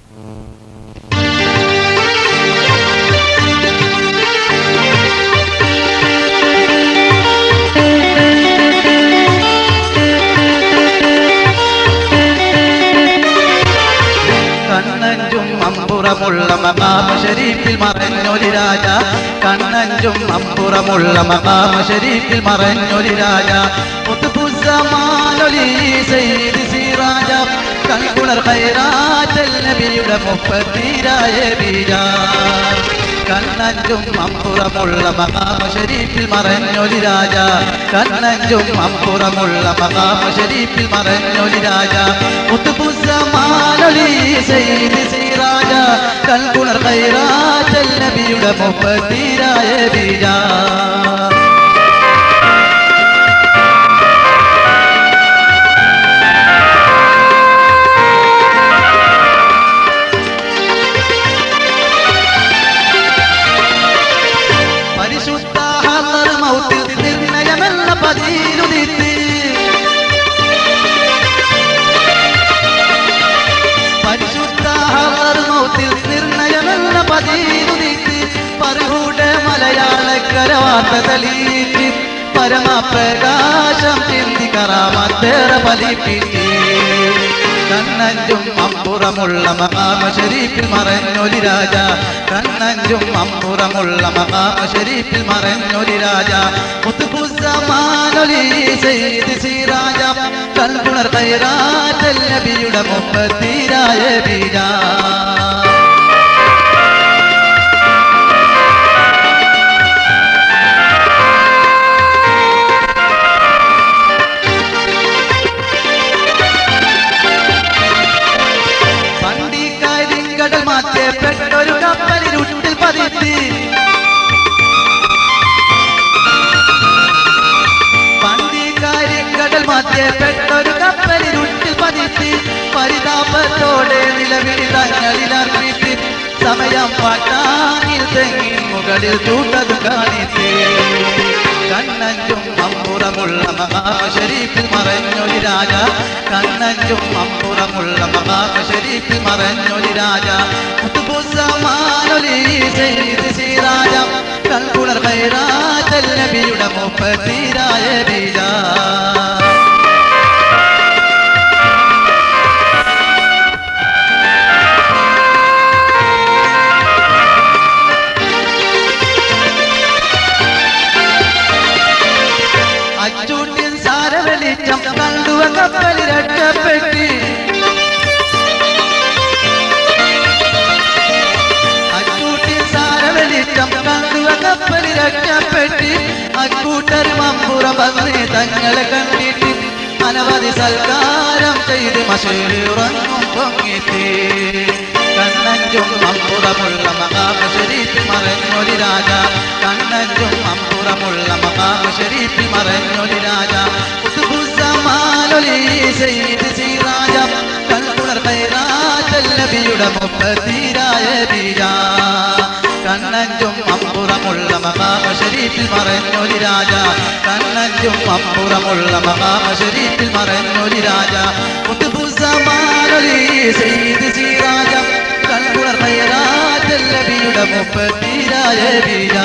കണ്ണഞ്ചും അമ്പുറമുള്ള മഖാമ ശരീഫിൽ മറഞ്ഞൊരു രാജ, കണ്ണഞ്ചും അമ്പുറമുള്ള മഖാമ ശരീഫിൽ മറഞ്ഞൊരു രാജ, ഖുത്ബുസ്സമാനൊലി സയ്യിദ് സിറാജ, കൽകുളർ ഖൈറാത്തൽ നബിയുടെ മുഫത്തീരായ ബീജ. കണ്ണഞ്ചും അമ്പുറമുള്ള മഖാമ ശരീഫിൽ മറഞ്ഞൊരു രാജ, കണ്ണഞ്ചും അമ്പുറമുള്ള മഖാമ ശരീഫിൽ മറഞ്ഞൊരു രാജ, ഖുത്ബുസ്സമാനൊലി സയ്യിദ് സിറാജ, കൽകുളർ ഖൈറാത്തൽ നബിയുടെ മുഫത്തീരായ ബീജ. മലയാളക്കരവാർത്തതലീറ്റി പരമപ്രകാശം ചിന്തി കറാമത്തേറെ ഫലിപ്പിറ്റി. കണ്ണഞ്ചും അമ്പുറമുള്ള മഖാമ ശരീഫിൽ മറഞ്ഞൊരു രാജ, കണ്ണഞ്ചും അമ്പുറമുള്ള മഖാമ ശരീഫിൽ മറഞ്ഞൊരു രാജ, ഖുത്ബുസ്സമാനൊലി സയ്യിദ് സിറാജ, കൽകുളർ ഖൈറാത്തൽ നബിയുടെ മുഫത്തീരായ ബീജ. പെട്ടൊരു കപ്പലിരുട്ടിൽ പതിത്തി, പണ്ടിക്കാരിക്കടൽ മാറ്റേ പെട്ടൊരു കപ്പലിരുട്ടിൽ പതിത്തി, പരിതാപത്തോടെ നിലവിളി തങ്ങളിലർപ്പിത്തി, സമയം പട്ടാനിൽ തെങ്ങിൻ മുകളിൽ ചൂട്ടത് കാണിത്തി. കണ്ണഞ്ചും അമ്പുറമുള്ള മഖാമ ശരീഫിൽ മറഞ്ഞൊരു രാജ, കണ്ണഞ്ചും അമ്പുറമുള്ള മഖാമ ശരീഫിൽ മറഞ്ഞൊരു രാജ, ഖുത്ബുസ്സമാനൊലി സയ്യിദ് സിറാജ, കൽകുളർ ഖൈറാത്തൽ നബിയുടെ മുഫത്തീരായ ബീജ. അച്ചൂട്ടിൻ സാരവെളിച്ചം കണ്ടുവ കപ്പലി രക്ഷപ്പെട്ടി, അച്ചൂട്ടിൻ സാരവെളിച്ചം കണ്ടുവ കപ്പലി രക്ഷപ്പെട്ടി, അക്കൂട്ടരും അമ്പുറം വന്നേ തങ്ങളെ കണ്ടിട്ട് അനവധി സൽക്കാരം ചെയ്ത് മശേലുറങ്ങും പൊങ്ങിത്തി. കണ്ണഞ്ചും അമ്പുറമുള്ള മഖാമ ശരീഫിൽ മറഞ്ഞൊരു രാജ, കണ്ണഞ്ചും അമ്പുറമുള്ള മഖാമ ശരീഫിൽ മറഞ്ഞൊരു രാജ, ഖുത്ബുസ്സമാനൊലി സയ്യിദ് സിറാജ, കൽകുളർ ഖൈറാത്തൽ നബിയുടെ മുഫത്തീരായ ബീജ. കണ്ണഞ്ചും അമ്പുറമുള്ള മഖാമ ശരീഫിൽ മറഞ്ഞൊരു രാജ, കണ്ണഞ്ചും അമ്പുറമുള്ള മഖാമ ശരീഫിൽ മറഞ്ഞൊരു രാജ, ഖുത്ബുസ്സമാനൊലി സയ്യിദ് സിറാജ, കൽകുളർ ഖൈറാത്തൽ നബിയുടെ മുഫത്തീരായ ബീജ.